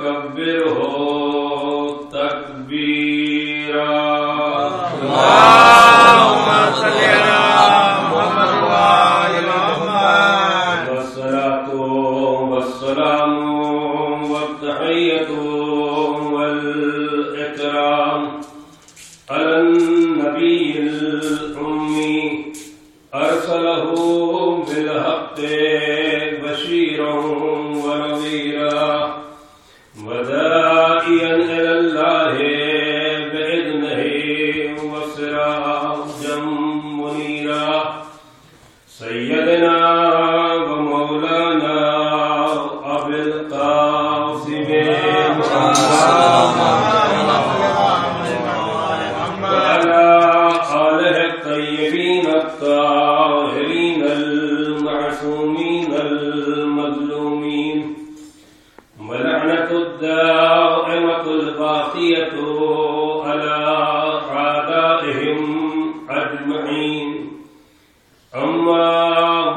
وكبره تكبيرا اللهم صل على محمد وآل محمد والصلاة والسلام والتحية والإكرام على النبي الأمي أرسله بالحق بشيرا ونذيرا وداعيا إلى الله بإذنه وسراجا منيرا سيدنا ومولانا أبي القاسم وعلى آله الطيبين الطاهرين المعصومين المظلومين ولعنة الدائمة الباقية على أعدائهم أجمعين أما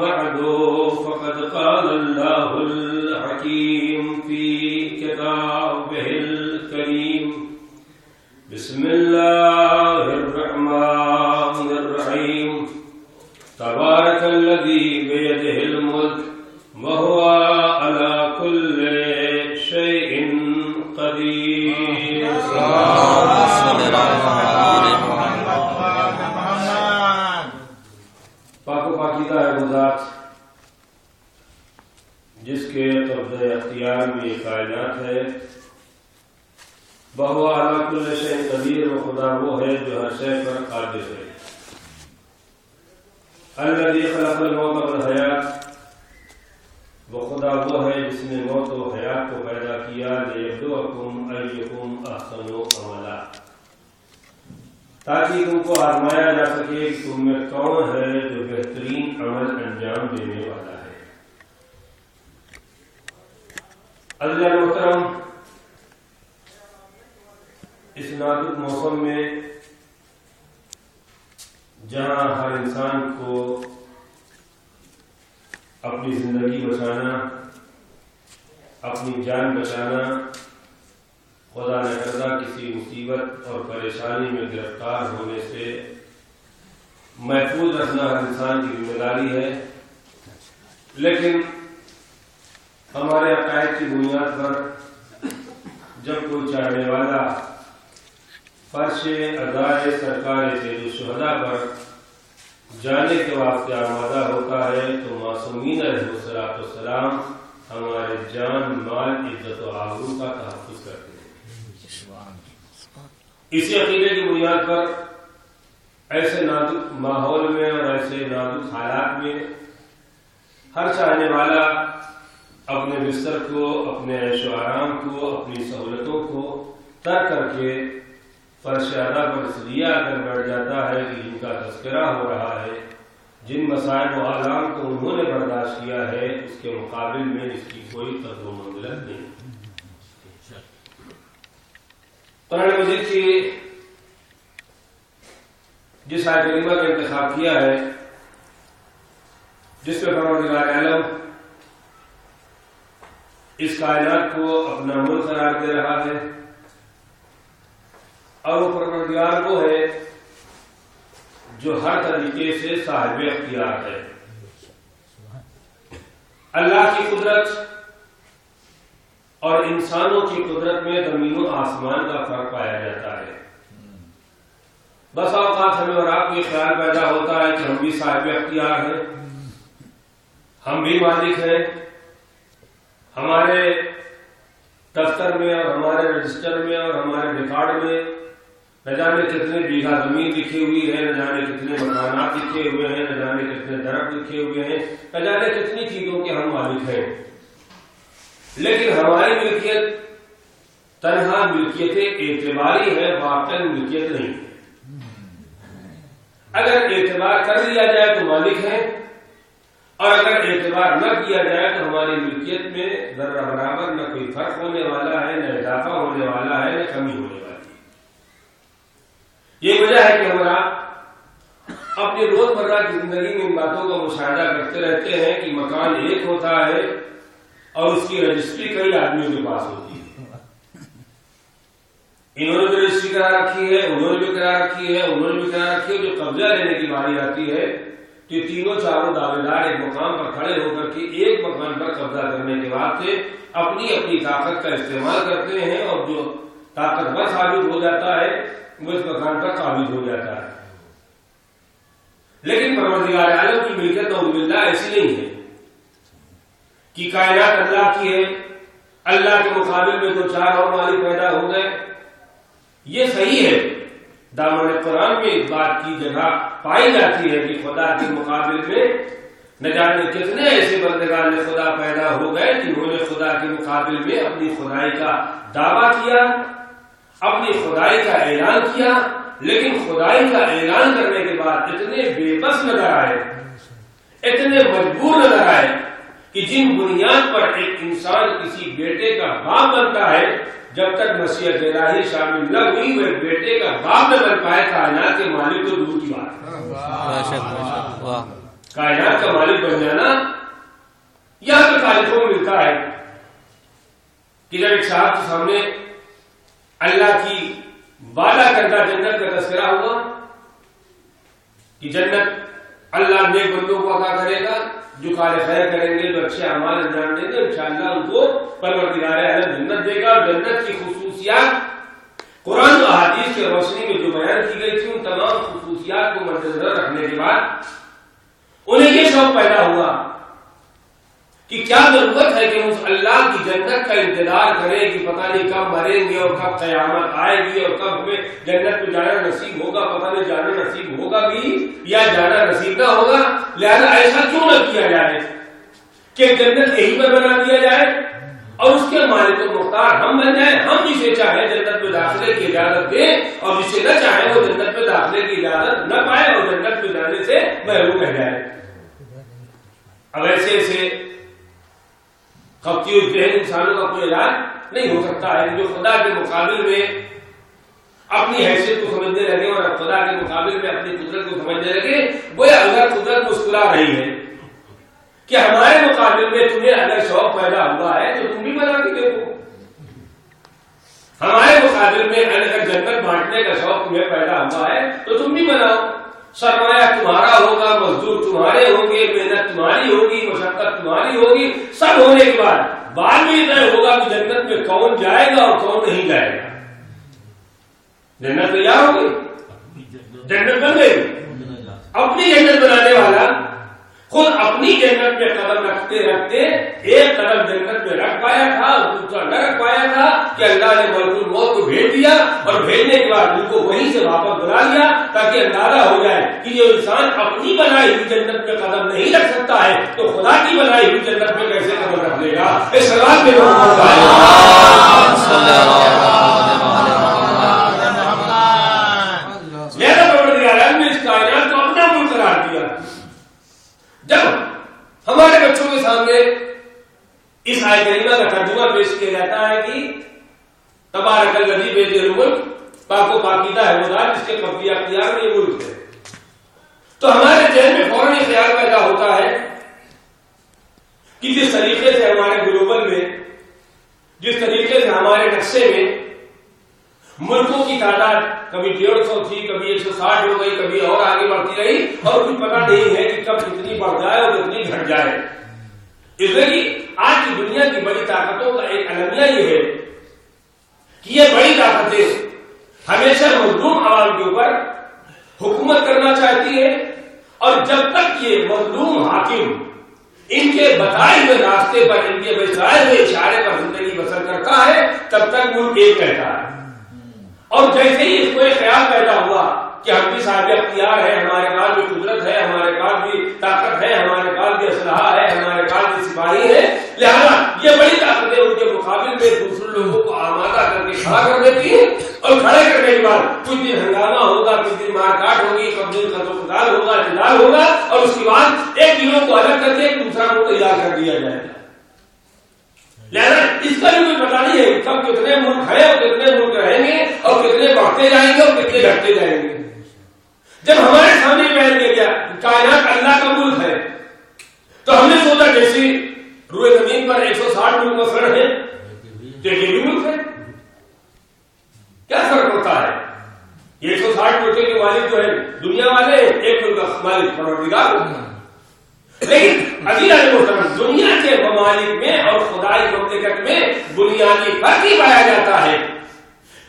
بعد فقد قال الله الحكيم في كتابه الكريم بسم الله الرحمن الرحيم تبارك الذي بيده الملك وهو على كل شيء قدير پاک و پاکیزہ ہے وہ ذات جس کے قبضہ اختیار میں یہ کائنات ہے بہو علی کل شیء قدیر و خدا وہ ہے جو ہر شے پر قادر ہے الذی خلق الموت والحیات وہ خدا وہ ہے جس نے موت و حیات کو پیدا کیا لیبلوکم ایکم احسن عملا تاکہ تم کو آزمایا جا سکے کہ تم میں کون ہے جو بہترین عمل انجام دینے والا ہے اللہ محترم اس نازک موسم میں جہاں ہر انسان کو اپنی زندگی بچانا اپنی جان بچانا خدا نہ کردہ کسی مصیبت اور پریشانی میں گرفتار ہونے سے محفوظ رکھنا ہر انسان کی ذمہ داری ہے لیکن ہمارے عقائد کی بنیاد پر جب کوئی چاہنے والا فرش ادائے سرکار سید الشہداء پر جانے کے واسطے آمادہ ہوتا ہے تو معصومین علیہ السلام ہمارے جان مال عزت و آبرو کا تحفظ کرتے ہیں اسی عقیدے کی بنیاد پر ایسے نازک ماحول میں اور ایسے نازک حالات میں ہر چاہنے والا اپنے بستر کو اپنے عیش و آرام کو اپنی سہولتوں کو ترک کر کے فرش ادا پر اس لیے آ کر بیٹھ جاتا ہے کہ جن کا تذکرہ ہو رہا ہے جن مسائل و آلام کو انہوں نے برداشت کیا ہے اس کے مقابل میں اس کی کوئی قدر و منزلت نہیں. قرآن مجید کی جس آیت کریمہ کا انتخاب کیا ہے جس پہ پروردگار عالم اس کائنات کو اپنا ملک قرار دے رہا ہے اور وہ پروردگار وہ ہے جو ہر طریقے سے صاحب اختیار ہے. اللہ کی قدرت اور انسانوں کی قدرت میں زمین و آسمان کا فرق پایا جاتا ہے. بس اوقات ہمیں اور آپ کو یہ خیال پیدا ہوتا ہے کہ ہم بھی صاحب اختیار ہیں ہم بھی مالک ہیں ہمارے دفتر میں اور ہمارے رجسٹر میں اور ہمارے ریکارڈ میں نہ جانے کتنے بیگھہ زمین لکھی ہوئی ہے نہ جانے کتنے مکانات لکھے ہوئے ہیں نہ جانے کتنے درخت لکھے ہوئے ہیں نہ جانے کتنی چیزوں کے ہم مالک ہیں لیکن ہماری ملکیت تنہا ملکیت اعتباری ہے واقعی ملکیت نہیں. اگر اعتبار کر لیا جائے تو مالک ہیں اور اگر اعتبار نہ کیا جائے تو ہماری ملکیت میں ذرہ برابر نہ کوئی فرق ہونے والا ہے نہ اضافہ ہونے والا ہے نہ کمی ہونے والی ہے. یہ وجہ ہے کہ ہمارا اپنی روزمرہ کی زندگی میں ان باتوں کا مشاہدہ کرتے رہتے ہیں کہ مکان ایک ہوتا ہے اور اس کی رجسٹری کئی آدمیوں کے پاس ہوتی ہے. انہوں نے بھی رجسٹری کرا رکھی ہے، انہوں نے بھی کرا رکھی ہے، انہوں نے بھی کرا رکھی ہے. جو قبضہ لینے کی باری آتی ہے تو یہ تینوں چاروں دعوے دار ایک مقام پر کھڑے ہو کر کے ایک مکان پر قبضہ کرنے کے بعد سے اپنی اپنی طاقت کا استعمال کرتے ہیں، اور جو طاقتور ثابت ہو جاتا ہے وہ اس مکان پر قابض ہو جاتا ہے. لیکن پروردگار عالم کی ملکت نعوذ باللہ ایسی نہیں ہے کہ کائنات اللہ کی ہے، اللہ کے مقابل میں دو چار اور مالک پیدا ہو گئے. یہ صحیح ہے، دامن قرآن میں اس بات کی جگہ پائی جاتی ہے کہ خدا کے مقابل میں نہ جانے کتنے ایسے بندگان خدا پیدا ہو گئے جنہوں نے خدا کے مقابل میں اپنی خدائی کا دعویٰ کیا، اپنی خدائی کا اعلان کیا، لیکن خدائی کا اعلان کرنے کے بعد اتنے بے بس نظر آئے، اتنے مجبور نظر آئے کہ جن بنیاد پر ایک انسان کسی بیٹے کا باپ بنتا ہے، جب تک مشیت الہی شامل نہ ہوئی وہ بیٹے کا باپ نہ بن پائے کائنات کے مالک کو دور کی بات ہے. کائنات کا مالک بن جانا یہاں پہ خالقوں کو ملتا ہے کہ جب ایک صاحب کے سامنے اللہ کی وعدہ کردہ جنت کا تذکرہ ہوا کہ جنت اللہ نیک بندوں کو عطا کرے گا جو کار خیر کریں گے، جو اچھے اعمال انجام دیں گے، انشاءاللہ ان کو پروردگار عالم جنت دے گا. اور جنت کی خصوصیات قرآن و احادیث کی روشنی میں جو بیان کی گئی تھی ان تمام خصوصیات کو مد نظر رکھنے کے بعد انہیں یہ شوق پیدا ہوا کہ کیا ضرورت ہے کہ ہم اس اللہ کی جنت کا انتظار کریں کہ پتہ نہیں کب مریں گے اور کب قیامت آئے گی اور کب ہمیں جنت میں جانا نصیب ہوگا، پتہ نہیں جانا نصیب ہوگا بھی یا جانا نصیب نہ ہوگا. لہذا ایسا کیوں نہ کیا جائے کہ جنت یہی پر بنا دیا جائے اور اس کے مالک و مختار ہم بن جائیں. ہم جسے چاہیں جنت میں داخلے کی اجازت دیں اور جسے نہ چاہیں وہ جنت میں داخلے کی اجازت نہ پائے اور جنت میں جانے سے محروم رہ جائے. اب ایسے ایسے خبتی ذہن انسانوں کا کوئی علاج نہیں ہو سکتا ہے جو خدا کے مقابل میں اپنی حیثیت کو سمجھنے لگے اور خدا کے مقابل میں اپنی قدرت کو سمجھنے لگے. گویا اگر قدرت مسکرا رہی ہے کہ ہمارے مقابل میں تمہیں اگر شوق پیدا ہوا ہے تو تم بھی بنا کے دیکھو. ہمارے مقابل میں اگر جنت بانٹنے کا شوق تمہیں پیدا ہوا ہے تو تم بھی بناؤ. سرمایہ تمہارا ہوگا، مزدور تمہارے ہوں گے، محنت تمہاری ہوگی، مشقت تمہاری ہوگی. سب ہونے کے بعد میں طے ہوگا کہ جنت میں کون جائے گا اور کون نہیں جائے گا. جنت تیار ہو گئی، جنت بن گئی. اپنی جنت بنانے والا خود اپنی جنت میں قدم رکھتے رکھتے ایک قدم جنت میں رکھ پایا تھا، دوسرا نہ رکھ پایا تھا کہ اللہ نے ملک الموت کو بھیج دیا اور بھیجنے کے بعد ان کو وہیں سے واپس بلا لیا تاکہ اندازہ ہو جائے کہ یہ انسان اپنی بنائی ہوئی جنت میں قدم نہیں رکھ سکتا ہے تو خدا کی بنائی ہوئی جنت میں کیسے قدم رکھ لے گا. اس سوال میں ہمارے بچوں کے سامنے اس آیت کریمہ کا ترجمہ پیش کیا جاتا ہے کہ تبارک الذی بیدہ الملک، پاک و پاکیزہ ہے وہ ذات جس کے قبضہ اختیار میں یہ ملک ہے. تو ہمارے ذہن میں فوراً یہ خیال پیدا ہوتا ہے کہ جس طریقے سے ہمارے گلوبل میں، جس طریقے سے ہمارے نقشے میں ملکوں کی تعداد کبھی 150 تھی، کبھی 160 ہو گئی، کبھی اور آگے بڑھتی رہی اور کچھ پتہ نہیں ہے کہ کب کتنی بڑھ جائے اور کتنی گھٹ جائے. اس لیے آج کی دنیا کی بڑی طاقتوں کا ایک المیہ یہ ہے کہ یہ بڑی طاقتیں ہمیشہ مظلوم عوام کے اوپر حکومت کرنا چاہتی ہے اور جب تک یہ مظلوم حاکم ان کے بتائے ہوئے راستے پر، ان کے بتائے ہوئے اشارے پر زندگی بسر کرتا ہے تب تک ملک ایک کہتا ہے. اور جیسے ہی اس کو ایک خیال پیدا ہوا کہ ہم بھی صاحب اختیار ہے، ہمارے پاس بھی قدرت ہے، ہمارے پاس بھی طاقت ہے، ہمارے پاس بھی اسلحہ ہے، ہمارے پاس بھی سپاہی ہے، لہذا یہ بڑی طاقتیں ان کے مقابل میں دوسرے لوگوں کو آمادہ کر کے کھڑا کر دیتی ہیں اور کھڑے کرنے کے بعد کچھ دن ہنگامہ ہوگا، کچھ دن مار کاٹ ہوگی، کچھ دن قتل و قتال ہوگا، جدال ہوگا اور اس کے بعد ایک دنوں کو الگ کر کے دوسرا کو تیار کر دیا جائے گا. لہذا اس کا بھی کوئی پتہ نہیں ہے کب کتنے ملک ہیں اور کتنے ملک رہیں گے اور کتنے بڑھتے جائیں گے اور کتنے گھٹتے جائیں گے. جب ہمارے سامنے بیان کیا گیا کائنات اللہ کا ملک ہے تو ہم نے سوچا جیسے روئے زمین پر 160 ملک مسلط ہے تو یہ بھی ملک ہے. کیا میں بنیادی فرق ہی پایا جاتا ہے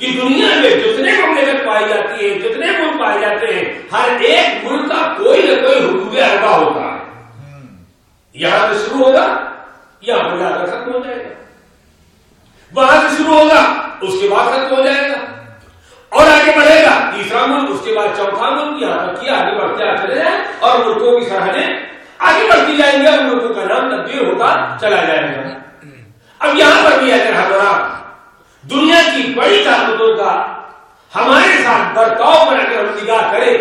کہ دنیا میں جتنے مملکت پائی جاتی ہے، جتنے ملک پائے جاتے ہیں، ہر ایک ملک کا کوئی نہ کوئی حدود اربع ہوتا ہے. یہاں سے شروع ہوگا، یہاں پر جا کر ختم ہو جائے گا، وہاں سے شروع ہوگا، اس کے بعد ختم ہو جائے گا، اور آگے بڑھے گا تیسرا ملک، اس کے بعد چوتھا ملک، یہاں تک کہ آگے بڑھتے چلے جائیں اور ملکوں کی سرحدیں آگے بڑھتی جائیں گے اور ملکوں کا نام تبدیل ہوتا چلا جائے گا. اب یہاں پر بھی اگر ہمارا دنیا کی بڑی طاقتوں کا ہمارے ساتھ برتاؤ پر اگر ہم نگاہ کریں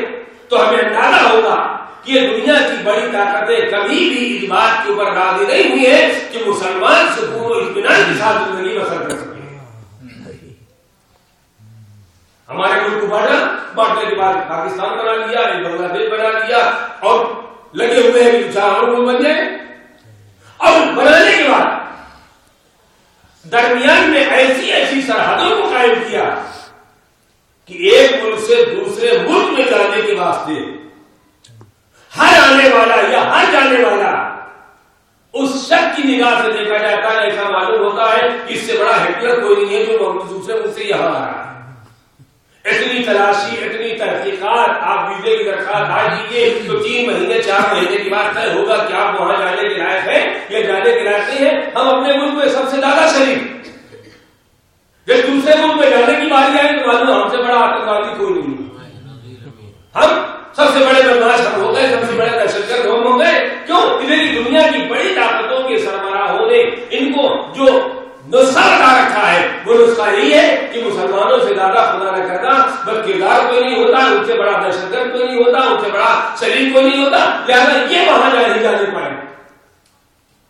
تو ہمیں اندازہ ہوگا کہ یہ دنیا کی بڑی طاقتیں کبھی بھی اس بات کے اوپر راضی نہیں ہوئی ہے کہ مسلمان سکون و اطمینان کے ساتھ زندگی بسر کر سکے. ہمارے ملک کو بانٹنے کے بعد پاکستان بنا لیا، بنگلہ دیش بنا لیا اور لگے ہوئے ہیں کہ چار اور ملک بن جائے. اور بنانے کے بعد درمیان میں ایسی ایسی سرحدوں کو قائم کیا کہ ایک ملک سے دوسرے ملک میں جانے کے واسطے ہر آنے والا یا ہر جانے والا اس شخص کی نگاہ سے دیکھا جاتا ہے، ایسا معلوم ہوتا ہے کہ اس سے بڑا ہٹلر کوئی نہیں ہے جو دوسرے ملک سے یہاں آ رہا ہے. اتنی تلاشی، اتنی تحقیقات، آپ ویزے کی درخواست آج دیجیے تو 3 مہینے 4 مہینے کے بعد طے ہوگا کہ آپ وہاں جانے کے لائق ہیں یا جانے کے لائق نہیں ہیں. ہم اپنے ملک میں سب سے زیادہ شریف، جب دوسرے ملک میں جانے کی باری آئے تو معلوم ہم سے بڑا آتنکوادی کوئی نہیں. ہم سب سے بڑے بدماش ہم ہو گئے، سب سے بڑے دہشت گرد ہم ہو گئے. کیوں؟ ادھر دنیا کی بڑی طاقتوں کے سربراہوں نے ان کو جو نسخہ بتا رکھا ہے وہ نسخہ یہی ہے کہ مسلمانوں سے زیادہ خدا نہ کرنا بدکردار کوئی نہیں ہوتا، ان سے بڑا دہشت گرد کوئی نہیں ہوتا، ان سے بڑا شریف کوئی نہیں ہوتا، لہذا یہ وہاں نہیں جانے پائے.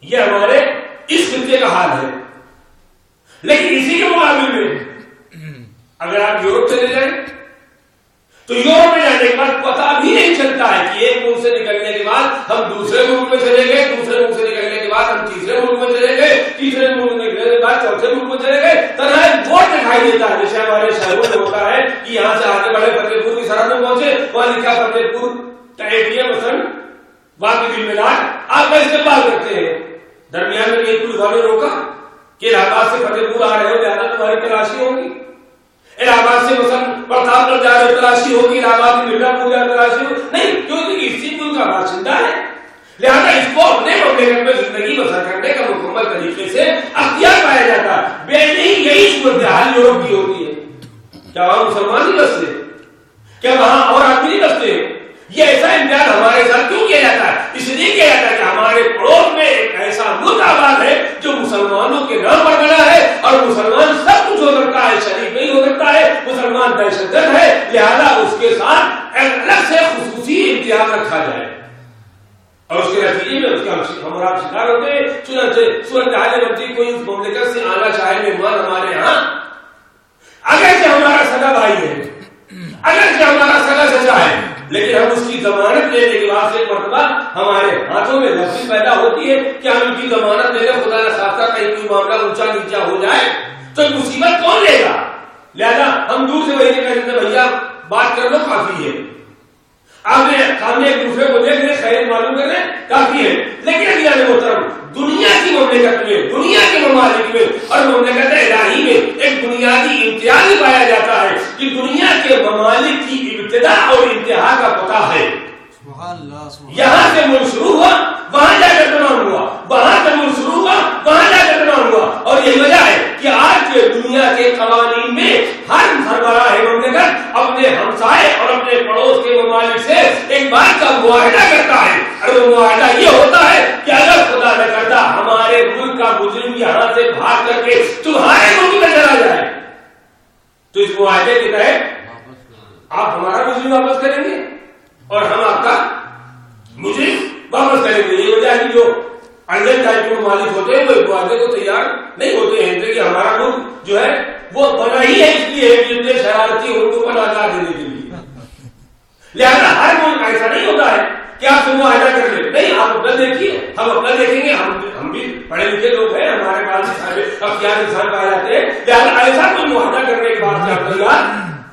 یہ ہمارے اس خطے کا حال ہے. لیکن اسی کے مقابل میں اگر آپ یورپ چلے جائیں تو یورپ میں جانے کے بعد پتا بھی نہیں چلتا ہے کہ ایک ملک سے نکلنے کے بعد ہم دوسرے ملک میں چلے گئے، دوسرے ملک سے نکلنے کے بعد ہم تیسرے ملک میں چلے گئے، تیسرے ملک میں نکلنے کے بعد چوتھے ملک میں چلے گئے. طرح بورڈ دکھائی دیتا ہے جیسے ہمارے شہروں میں ہوتا ہے کہ یہاں سے آگے بڑھے فتح پور کی سرحد میں پہنچے، وہاں لکھا فتح پور کا ATM مثلا واقعی دل میں لاٹ آپ کا استقبال کرتے ہیں. درمیان میں ایک پولیس والے روکا کہ الہ آباد سے فتح پور آ رہے ہو لہٰذا تمہاری تلاشی ہوگی، الہ آباد سے مثلا پرتاپ گڑھ جا رہے تلاشی ہوگی، الہ آباد سے مرزا پور جا تلاشی ہوگی نہیں، کیونکہ اسی ملک کا باشندہ ہے لہذا اس کو اپنے مملکت میں زندگی بسر کرنے کا مکمل طریقے سے اختیار پایا جاتا ہے. بے نہیں یہی صورتحال یورپ کی ہوتی ہے. کیا وہاں مسلمان نہیں بستے؟ کیا وہاں اور آدمی نہیں بستے ہیں؟ یہ ایسا امتحان ہمارے ساتھ کیوں کیا جاتا ہے؟ اس لیے کیا جاتا ہے کہ ہمارے پڑوس میں ایک ایسا ملک آباد ہے جو مسلمانوں کے نام پر بنا ہے اور مسلمان سب کچھ ہو سکتا ہے، شریف نہیں ہو سکتا ہے، مسلمان دہشت گرد ہے، لہذا اس کے ساتھ الگ سے خصوصی امتحان رکھا جائے اور اس کے نتیجے میں اس کا ہم اور آپ شکار ہوتے ہیں. چنانچہ صورتحال بنتی کوئی اس مملکت سے آنا چاہے مہمان ہمارے ہاں، اگرچہ ہمارا سگا بھائی ہے، اگرچہ ہمارا سگا چچا ہے، لیکن ہم اس کی ضمانت لینے کے بعد ایک مرتبہ ہمارے ہاتھوں میں لفظ پیدا ہوتی ہے کہ ہم ان کی ضمانت لے لیں، خدا نہ خواستہ کہیں کوئی معاملہ اونچا نیچا ہو جائے تو مصیبت کون لے گا. لہذا ہم دور سے وہی کہتے ہیں بھیا بات کر لو کافی ہے، آپ نے سامنے ایک دوسرے کو دیکھ لیں، خیر معلوم کر لیں کافی ہے. لیکن اگلا محترم دنیا کی مملکت میں، دنیا کے ممالک میں اور مملکت الہی میں ایک بنیادی امتیاز پایا جاتا ہے کہ دنیا کے ممالک کی ابتدا اور انتہا کا پتہ ہے. یہاں سے ملک شروع ہوا وہاں جا کر تمام ہوا، وہاں سے ملک شروع ہوا وہاں جا کر تمام ہوا. اور یہی وجہ ہے کہ آج کے دنیا کے قوانین میں ہر سربراہ مملکت اپنے ہمسائے اور اپنے پڑوس کے ممالک سے ایک بات کا معاہدہ کرتا ہے اور وہ معاہدہ یہ ہوتا ہے کہ اگر خدا نہ کرتا ہمارے ملک کا مجرم یہاں سے بھاگ کر کے تمہارے ملک میں چلا جائے تو اس معاہدے کے تحت آپ ہمارا مجرم واپس کریں گے اور ہم آپ کا مجرم واپس کریں گے. یہ وجہ ہے کہ جو انڈین ٹائپ کے ممالک ہوتے ہیں وہ اس معاہدے کو تیار نہیں ہوتے ہیں کہ ہمارا ملک جو ہے وہ بنا ہی ہے اس لیے جتنے شرارتی ان کو آزاد دینے کے لیے. لہٰذا ہر ملک ایسا نہیں ہوتا ہے کہ آپ سے معاہدہ کر لیں، نہیں آپ اپنا دیکھیے ہم اپنا دیکھیں گے. ہم بھی پڑھے لکھے لوگ ہیں، ہمارے پاس اختیار انسان پائے جاتے ہیں، لہٰذا ایسا کوئی معاہدہ کرنے کے بعد آپ تیار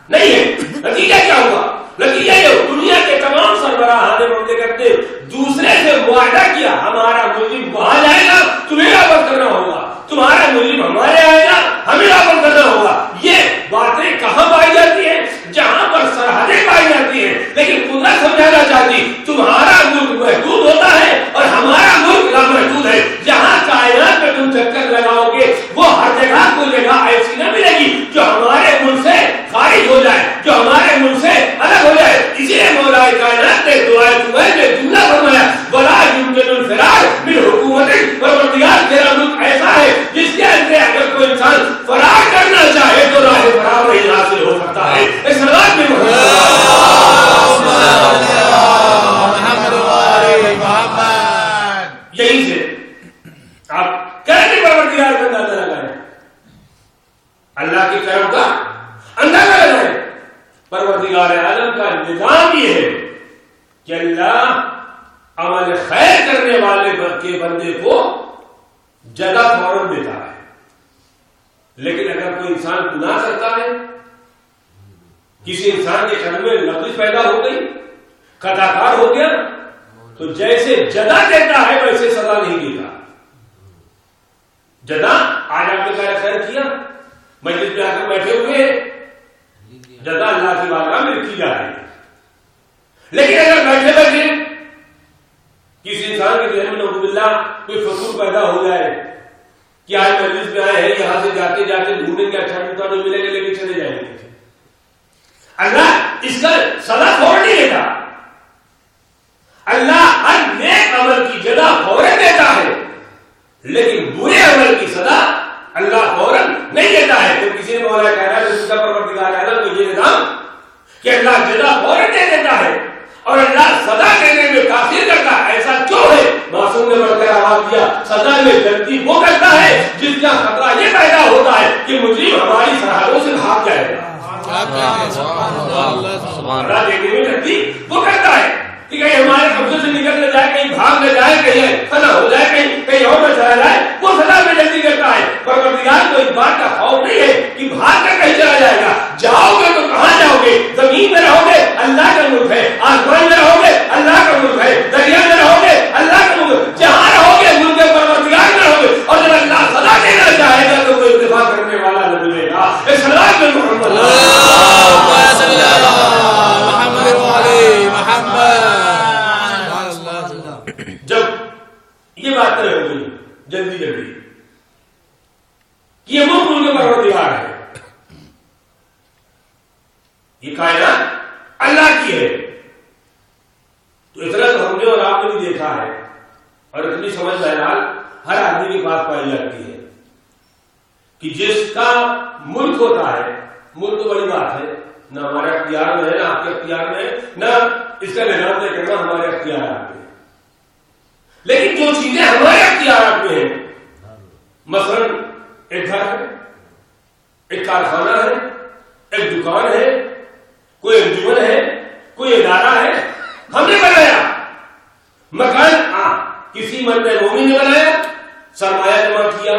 نہیں ہے. نتیجہ کیا ہوا؟ نتیجہ یہ دنیا کے تمام سربراہان مملکت نے دوسرے سے معاہدہ کیا ہمارا ملزم وہاں جائے گا تمہیں واپس کرنا ہوگا، تمہارا مجرم ہمارے آئے گا, ہمیں واپس کرنا ہوگا. یہ باتیں کہاں پائی جاتی ہیں؟ جہاں پر سرحدیں پائی جاتی ہیں. لیکن قدرت سمجھانا چاہتی تمہارا ملک محدود ہوتا ہے اور ہمارا ملک لامحدود ہے. جہاں کائنات میں تم چکر لگاؤ گے وہ ہر جگہ کوئی جگہ ایسی نہ ملے گی جو ہمارے ملک سے خارج ہو جائے, جو ہمارے ملک سے الگ ہو جائے. اسی لیے مولا کائنات نے دعائے صبح میں جملہ فرمایا ولا يمكن الفرار من حکومت. پروردگار تیرا ملک ایسا ہے جس کے اندر اگر کوئی انسان فرار کرنا چاہے تو راہ فرار نہیں حاصل ہو سکتا ہے. اس رات میں یہی سے آپ کہتے پروردگار کا اندازہ لگائیں, اللہ کی کرم کا اندازہ لگائیں. پروردگار عالم کا نظام یہ ہے کہ اللہ عمل خیر کرنے والے کے بندے کو جزا فوراً دیتا ہے. لیکن اگر کوئی انسان گناہ کرتا ہے, کسی انسان کے قلب میں لفظ پیدا ہو گئی, خطا کار ہو گیا, تو جیسے جزا دیتا ہے ویسے سزا نہیں دیتا. جزا آج آپ نے خیر کیا, مجلس میں آ کر بیٹھے ہوئے ہیں, جزا اللہ کی بارگاہ میں رکھی جا رہی ہے. لیکن اگر بیٹھے بیٹھے کسی انسان کے ذہن میں نعوذ باللہ کوئی فسوق پیدا ہو جائے کہ آج مجلس میں آئے ہیں, یہاں سے جاتے جاتے ڈھونڈیں گے اچھا جوتا جو ملے گا لیکن چلے جائیں گے, اللہ اس کا سزا فوراً نہیں دیتا. اللہ ہر نیک عمل کی جزا فوراً دیتا ہے, لیکن برے عمل کی سزا اللہ فوراً نہیں دیتا ہے. تو کسی نے مولا کائنات کا پروردگار عالم کو یہ نظام کہ اللہ جزا فوراً دے دیتا ہے اور اللہ سزا دینے میں تاخیر کرتا ہے. ایسا کیوں ہے؟ معصوم نے بڑھ کر آواز دیا, سزا میں جلدی وہ کرتا ہے جس کا خطرہ یہ پیدا ہوتا ہے کہ مجرم ہماری سرحدوں سے بھاگ جائے گا. سزا دینے میں جلدی وہ کرتا ہے کہ کہیں ہمارے قبضے سے نکل نہ جائے, کہیں بھاگ نہ جائے, کہیں فنا ہو جائے, کہیں اور نہ چلا جائے, وہ سزا میں جلدی کرتا ہے. پروردگار کو اس بات کا خوف نہیں ہے کہ بھاگ کر کہیں چلا جائے گا. جاؤ گے تو کہاں جاؤ گے؟ زمین میں رہو گے اللہ کا ملک ہے, آسمان میں رہو گے اللہ کا ملک ہے, دریا میں رہو گے اللہ کا ملک, جہاں رہو گے ملک پروردگار میں رہو گے. اور جب اللہ سزا دینا چاہے گا تو کوئی اتفاق کرنے والا نہ ملے گا. اس سلام میں محمد جب یہ بات طے ہو گئی جلدی جلدی کہ یہ ملک ملک پروردگار ہے, یہ کائنات اللہ کی ہے, تو اتنا تو ہم نے اور آپ نے بھی دیکھا ہے اور اتنی سمجھ بہرحال ہر آدمی کے پاس پائی جاتی ہے کہ جس کا ملک ہوتا ہے, ملک تو بڑی بات ہے, نہ ہمارے اختیار میں ہے نہ آپ کے اختیار میں ہے, نہ اس کا نظام طے کرنا ہمارے اختیارات میں, لیکن جو چیزیں ہمارے اختیارات میں ہیں, مثلا ایک گھر ہے, ایک کارخانہ ہے, ایک دکان ہے, کوئی انجمن ہے, کوئی ادارہ ہے, ہم نے بنایا. مکان کسی مرد مومن نے بنایا, سرمایہ جمع کیا,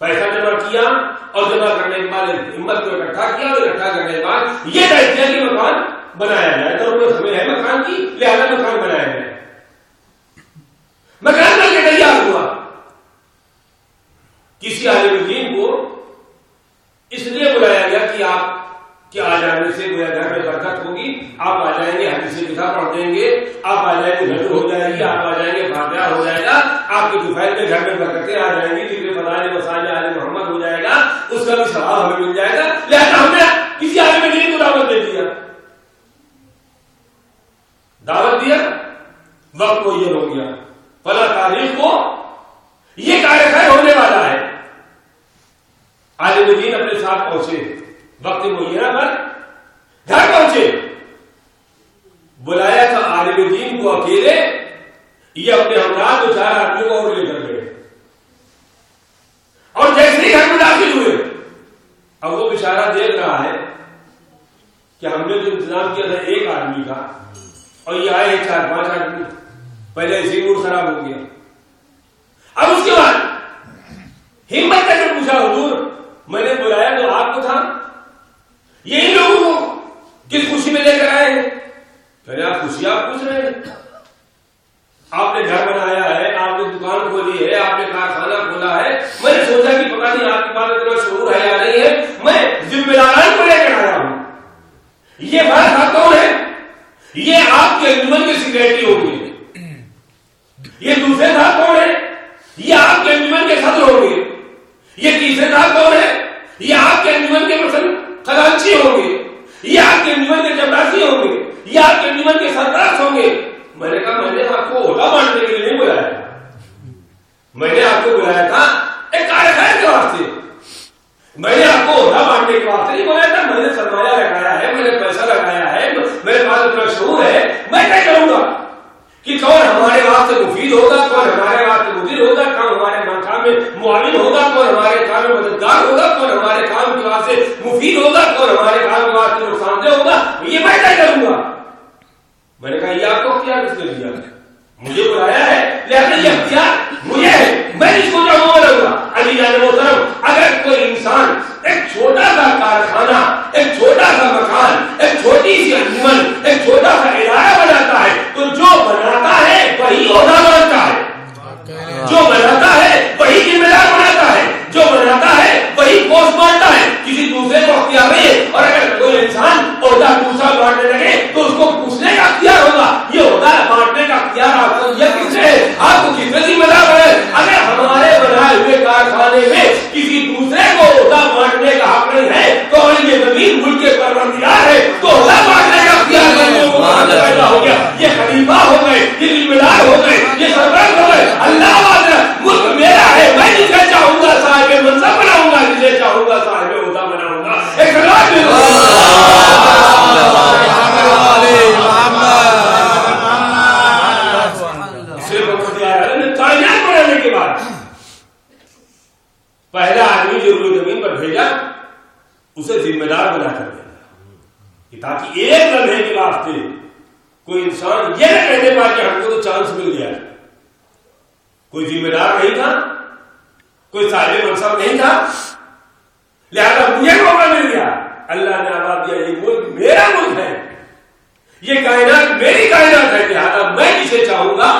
پیسہ جمع کیا اور جمع کرنے کے بعد ہمت کو اکٹھا کیا اور اکٹھا کرنے کے بعد یہ طے کیا کہ مکان بنایا جائے. ضرورت ہمیں ہے مکان کی, لہذا مکان بنایا جائے. مکان بن کے تیار ہوا. کسی عالم دین کو اس لیے بلایا گیا کہ آپ کہ آ جانے سے گویا گھر میں برکت ہوگی, آپ آ جائیں گے حدیث کتاب پڑھ دیں گے, آپ آ جائیں گے گھر ہو جائے گی, آپ آ جائیں گے فاتحہ ہو جائے گا, آپ کے دوپہر میں گھر میں برکتیں آ جائیں گی, ذکر فضائل مسائل آل محمد ہو جائے گا, اس کا بھی ثواب ہمیں مل جائے گا. لہذا ہم نے کسی عالم دین کو دعوت دے دیا, دعوت دیا, وقت کو یہ ہو گیا, فلاں تاریخ کو یہ کار خیر ہونے والا ہے. عالم دین اپنے ساتھ پہنچے, وقت معینہ پر گھر پہنچے, بلایا تھا عالم دین کو اکیلے, یہ اپنے ہمراہ دو چار آدمی کو اور لے کر گئے, اور جیسے ہی گھر میں داخل ہوئے اب وہ بیچارہ دیکھ رہا ہے کہ ہم نے جو انتظام کیا تھا ایک آدمی کا اور یہ آئے 4-5 آدمی, پہلے اسی موڈ خراب ہو گیا. اب اس کے بعد ہمت کر کے پوچھا, حضور میں نے بلایا تو آپ کو تھا, یہی لوگوں کو کس خوشی میں لے کر آئے ہیں؟ کہنے آپ خوشی آپ پوچھ رہے ہیں, آپ نے گھر بنایا ہے, آپ نے دکان کھولی ہے, آپ نے کارخانہ کھولا بندہ ہے. میں نے سوچا کہ پتہ نہیں آپ کے پاس اتنا شعور ہے یا نہیں ہے. میں ذمہ داران کو لے کر آیا ہوں. یہ بات آپ کون ہے؟ یہ آپ کے انجمن کے سیکریٹری ہوں گے. یہ دوسرے صاحب کون ہے؟ یہ آپ کے انجمن کے صدر ہوں گے. یہ تیسرے صاحب کون ہے؟ یہ آپ کے انجمن کے مثلا خزانچی ہوں گے. یہ آپ کے انجمن کے چپراسی ہوں گے. یہ آپ کے انجمن کے سربراہ ہوں گے. میں نے کہا میں نے آپ کو عہدہ بانٹنے کے لیے نہیں بلایا تھا. میں نے آپ کو بلایا تھا ایک کار خیر کے واسطے. میں نے آپ کو عہدہ بانٹنے کے واسطے نہیں بلایا تھا. میں نے سرمایہ لگایا ہے, میں نے پیسہ لگایا ہے, میرے پاس اتنا شعور ہے. میں کیا کروں گا کہ کون ہمارے واسطے مفید ہوگا, کون ہمارے واسطے مدیر ہوگا, کون ہمارے کام میں معاون ہوگا, کون ہمارے کام میں مددگار ہوگا, کون ہمارے کام کے واسطے مفید ہوگا, کون ہمارے کام کے واسطے نقصان دہ ہوگا. یہ میں کیا کروں گا. میں نے کہا یہ آپ کو اختیار کس نے دیا؟ مجھے بلایا ہے لہذا یہ اختیار مجھے ہے. میں اس کو چاہوں گا رہوں گا. علی جان محترم, اگر کوئی انسان ایک چھوٹا سا کارخانہ, ایک چھوٹا سا مکان, ایک چھوٹی سی انجمن, ایک چھوٹا سا ادارہ بناتا ہے تو جو بناتا ہے وہی عہدہ بناتا ہے. جو بناتا ہے وہی ذمہ دار بناتا ہے. جو بناتا ہے وہی پوسٹ بانٹتا ہے. کسی دوسرے کو اختیار نہیں ہے. اور اگر کوئی انسان عہدہ دوسرا بانٹنے لگے تو اس کو پوچھنے کا اختیار ہوگا. یہ عہدہ بانٹنے کا اختیار آپ کو دیا کس نے؟ آپ کو کس نے ذمہ دار ہے؟ اگر ہمارے بنائے ہوئے کارخانے میں کسی دوسرے کو عہدہ بانٹنے کا حق نہیں ہے تو یہ زمین ملک کے پروردگار ہے تو عہدہ بانٹنے کا اختیار کرنے کو پیدا ہو گیا. یہ خلیفہ ہو گئے, یہ ذمہ دار ہو گئے, یہ سربراہ ہو گئے. اللہ والا ملک میرا ہے. میں جسے چاہوں گا صاحب منصب بناؤں گا, جسے چاہوں گا صاحب عہدہ بناؤں گا. ایک کائنات بنانے کے بعد پہلا آدمی جو روئے زمین پر بھیجا اسے ذمہ دار بنا کر دیا تاکہ ایک لمحے کے واسطے کوئی انسان یہ نہ کہنے پائے کہ ہم کو تو چانس مل گیا. کوئی ذمہ دار نہیں تھا, کوئی صاحب منصب نہیں تھا, لہذا مجھے موقع مل گیا. اللہ نے آباد دیا. یہ ملک میرا ملک ہے, یہ کائنات میری کائنات ہے. لہذا میں جسے چاہوں گا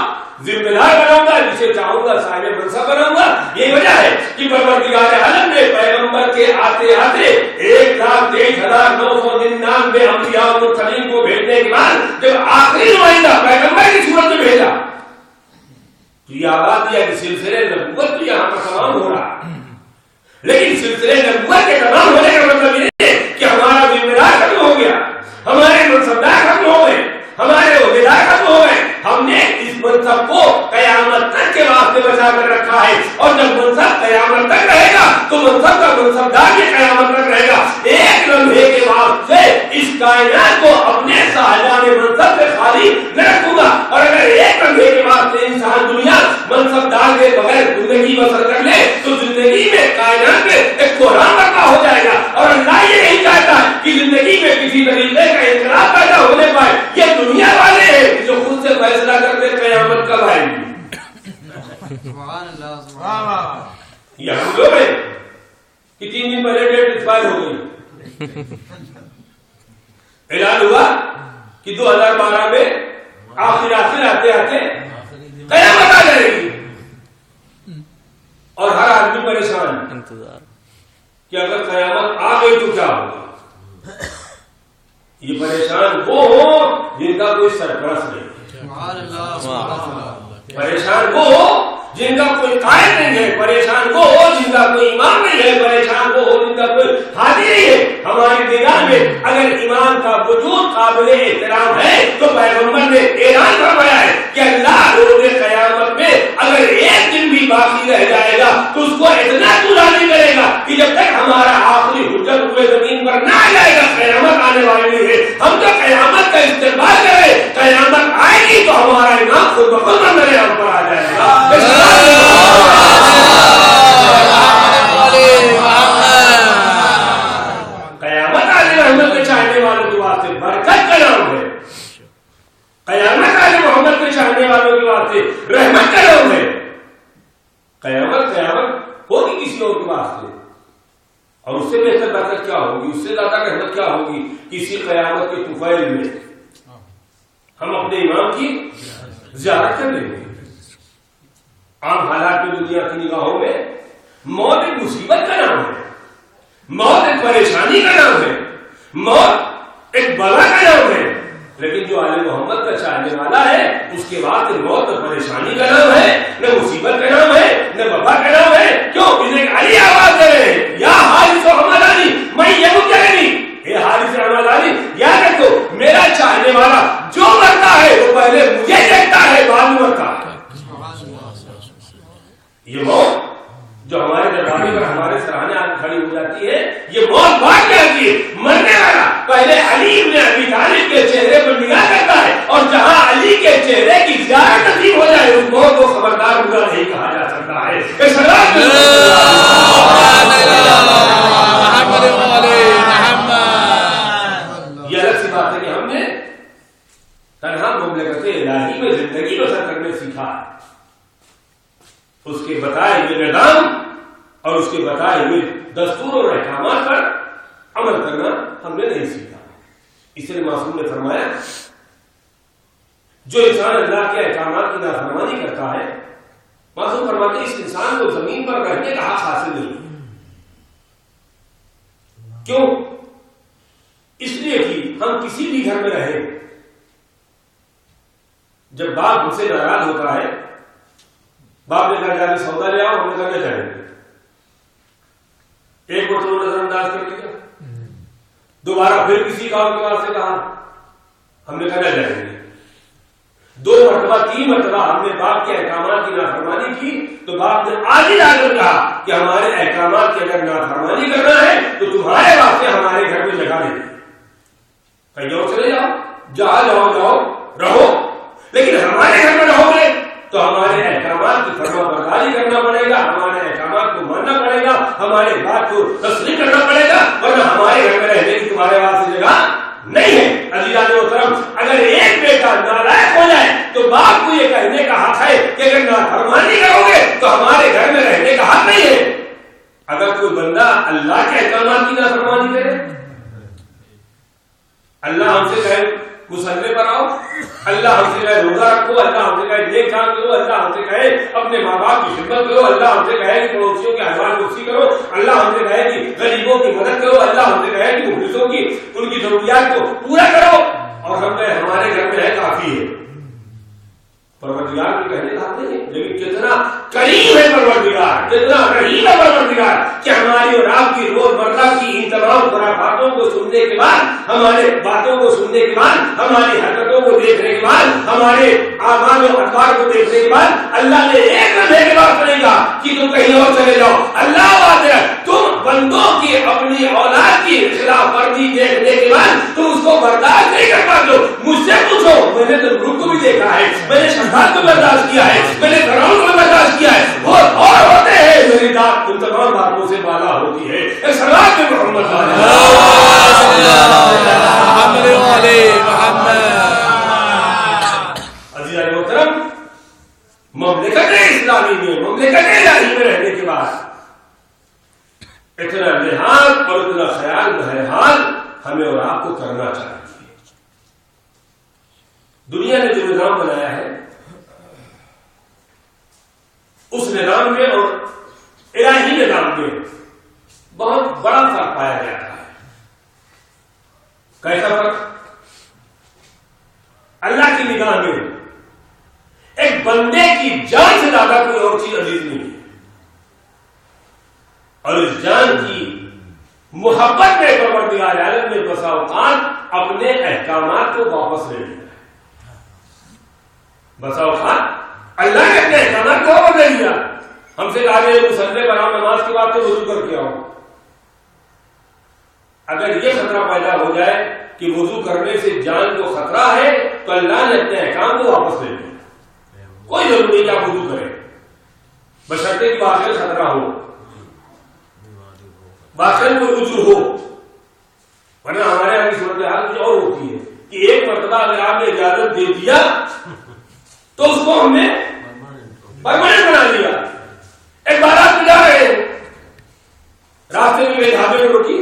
ذمہ دار بناؤں گا, جسے چاہوں گا صاحب منصب بناؤں گا. یہ وجہ ہے کہ پروردگار عالم نے پیغمبر کے آتے آتے 1,23,999 انبیاء و مرسلین کو بھیجنے کے بعد جب آخری نمائندہ پیغمبر کی صورت میں بھیجا تو یہ آباد دیا کہ سلسلے نبوت تو یہاں پر تمام ہو رہا ہے. لیکن سلسلے نبوت کے تمام ہونے کا مطلب یہ ہے کہ ہمارا ذمہ دار ختم ہو گیا, ہمارے منصبدار ختم ہو گئے, ہمارے عہدیدار ختم ہو گئے. ہم نے اس منصب کو قیامت تک کے واسطے بچا کر رکھا ہے اور جب منصب قیامت تک رہے گا تو منصب کا منصبدار بھی قیامت تک رہے گا. ایک لمحے کے واسطے اس کائنات کو اپنے صاحبان منصب سے خالی نہ رکھوں گا. اور اگر ایک لمحے کے واسطے انسان دنیا منصبدار کے بغیر زندگی بسر کر لے تو زندگی میں کائنات میں ایک قرآن برپا ہو جائے گا. اور اللہ یہ نہیں چاہتا کہ زندگی میں کسی طریقے کا انقلاب پیدا ہونے پائے. یہ دنیا والے ہیں جو خود سے فیصلہ کرتے قیامت کب آئے گی. یہ ہم لوگ ہیں کہ 3 دن پہلے ڈیٹ ایکسپائر ہو گئی. اعلان ہوا کہ 2012 میں آخر آتے آتے قیامت آ جائے گی. اور ہر آدمی پریشان کہ اگر قیامت آ گئی تو کیا ہوگا. یہ پریشان وہ ہو جن کا کوئی سرپرست نہیں, پریشان وہ ہو جن کا کوئی قائد نہیں ہے, پریشان وہ ہو جن کا کوئی امام نہیں ہے, پریشان وہ ہو جن کا کوئی ہادی نہیں ہے. ہماری نگاہ میں اگر امام کا وجود قابل احترام ہے تو پیغمبر نے اعلان فرمایا ہے کہ اللہ روز قیامت میں اگر ایک دن بھی باقی رہ جائے گا تو اس کو اتنا پورا نہیں کرے گا کہ جب تک ہمارا آخری حجت ہوئے زمین پر نہ آ جائے گا قیامت آنے والی ہے. ہم تو قیامت کا استقبال کریں, قیامت آئے گی تو ہمارا امام خود بخود منظر عام پر آ جائے گا. قیامت آنے محمد کے چاہنے والوں کے واسطے برکت کا نام ہے. قیامت آنے محمد کے چاہنے والوں کے واسطے رحمت کا نام ہے. قیامت ہوگی کسی اور کے واسطے, اور اس سے بہتر برکت کیا ہوگی, اس سے زیادہ رحمت کیا ہوگی. کسی قیامت کے طفیل میں ہم اپنے امام کی زیارت کر لیں گے. عام حالات میں دنیا کی نگاہوں میں موت ایک مصیبت کا نام ہے، موت ایک پریشانی کا نام ہے، موت ایک بلا کا نام ہے، لیکن جو آل محمد کا چاہنے والا ہے اس کے بعد موت نہ پریشانی کا نام ہے، نہ مصیبت کا نام ہے، نہ وبا کا نام ہے. کیوں؟ علی آواز دے رہے ہیں، یا حارث و حمد علی میں یہ مجھے اے حارث حمد علی یاد رکھو میرا چاہنے والا جو مرتا ہے وہ پہلے مجھے دیکھتا ہے بعد میں مرتا ہے. یہ موت جو ہمارے دروازے پر ہمارے سراہنے آ کھڑی ہو جاتی ہے، یہ موت بھاگ جاتی ہے. مرنے والا پہلے علی ابن ابی طالب کے چہرے پر نگاہ کرتا ہے، اور جہاں علی کے چہرے کی زیارت نصیب ہو جائے اس موت کو خبردار برا نہیں کہا جا سکتا ہے. یہ الگ سی بات ہے کہ ہم نے تنہا مملکت الہی میں زندگی بسر کرنے سیکھا ہے، اس کے بتائے ہوئے نظام اور اس کے بتائے ہوئے دستور اور احکامات پر عمل کرنا ہم نے نہیں سیکھا. اس لیے معصوم نے فرمایا جو انسان اللہ کے احکامات کی نافرمانی کرتا ہے، معصوم فرماتے ہیں اس انسان کو زمین پر رہنے کا حق حاصل نہیں. کیوں؟ اس لیے کہ ہم کسی بھی گھر میں رہیں، جب باپ ہم سے ناراض ہوتا ہے، باپ نے کہا جا کے سودا لے آؤ، ہم نے کہا لے جائیں گے، ایک مرتبہ نظر انداز کر لیا، دوبارہ پھر کسی کام کے واسطے کہا، ہم نے کہا لے جائیں گے، 2 مرتبہ 3 مرتبہ ہم نے باپ کے احکامات کی نافرمانی کی تو باپ نے آج ہی لا کر کہا کہ ہمارے احکامات کی اگر نافرمانی کرنا ہے تو تمہارے واسطے ہمارے گھر میں جگہ نہیں، کہیں اور چلے جاؤ، جہاں جاؤ رہو، لیکن ہمارے گھر میں رہو گے تو ہمارے احکامات کی فرما برداری کرنا پڑے گا، ہمارے احکامات کو ماننا پڑے گا، ہمارے بات کو تسلیم کرنا پڑے گا، ورنہ ہمارے گھر میں رہنے کی تمہارے واسطے جگہ نہیں ہے. عزیزان محترم، اگر ایک بیٹا نالائق ہو جائے تو باپ کو یہ کہنے کا حق ہے کہ اگر نافرمانی کرو گے تو ہمارے گھر میں رہنے کا حق نہیں ہے. اگر کوئی بندہ اللہ کے احکامات کی نافرمانی کرے، اللہ ہم سے کہے مسلے پر آؤ، اللہ ہم سے کہے روزہ رکھو، اللہ ہم سے کہے نیک کام کرو، اللہ ہم سے کہے اپنے ماں باپ کی خدمت کرو، اللہ ہم سے کہے کہ پڑوسیوں کے احوال پرسی کرو، اللہ ہم سے کہے کہ غریبوں کی مدد کرو، اللہ ہم سے کہے کہ مخلصوں کی ان کی ضروریات کو پورا کرو، اور ہم کہے ہمارے گھر میں ہے کافی ہے. پروردگار کے کہنے کا نہیں ہے، لیکن کتنا کریم ہے پروردگار، کتنا رحیم ہے پروردگار کہ ہماری اور آپ کی روزمرہ کی ان تمام خرافاتوں کو سننے کے بعد، ہمارے باتوں کو سننے کے بعد، ہماری حرکتوں کو دیکھنے کے بعد، ہمارے اعمال و اخبار کو دیکھنے کے بعد اللہ نے ایک لمحے کے بعد نہیں کہا کہ تم کہیں اور چلے جاؤ. اللہ بات ہے تم بندوں کی اپنی اولاد کی خلاف ورزی دیکھنے کے بعد تم اس کو برداشت نہیں کر پاتے ہو. مجھ سے پوچھو، میں نے تو گروپ کو بھی دیکھا ہے، میں نے شہادت کو برداشت کیا ہے، میں نے فرعون کو برداشت کیا ہے، وہ اور ہوتے ہیں، میری ذات ان تمام باتوں سے بالا ہوتی ہے. اے صلوات محمد عزیزان محترم، مملکت اسلامی میں، مملکت الہی میں رہنے کے بعد اتنا لحاظ اور اتنا خیال بہرحال ہمیں اور آپ کو کرنا چاہیے. دنیا نے جو نظام بنایا ہے اس نظام میں اور الہی نظام میں بہت بڑا فرق پایا جاتا ہے. کیسا فرق؟ اللہ کی نگاہ میں ایک بندے کی جان سے زیادہ کوئی اور چیز عزیز نہیں ہے، اور اس جان کی محبت میں پروردگار عالم نے بسا اوقات اپنے احکامات کو واپس لے لیا. بسا اوقات اللہ نے اپنے احکامات کو واپس لے لیا. ہم سے کہا گیا مسلے پر آؤ، نماز کے بعد تو وضو کر کے آؤ. اگر یہ خطرہ پیدا ہو جائے کہ وضو کرنے سے جان کو خطرہ ہے تو اللہ نے اپنے احکام کو واپس لے لیا. کوئی ضرورت نہیں کہ آپ وضو کریں، بشرطے کہ واقعی خطرہ ہو، واقعی کوئی عذر ہو، ورنہ ہمارے یہاں کی صورتحال کچھ اور ہوتی ہے کہ ایک مرتبہ اگر آپ نے اجازت دے دیا تو اس کو ہم نے پرماننٹ بنا لیا. ایک بار آپ جا رہے ہیں، راستے میں ڈھابے میں روٹی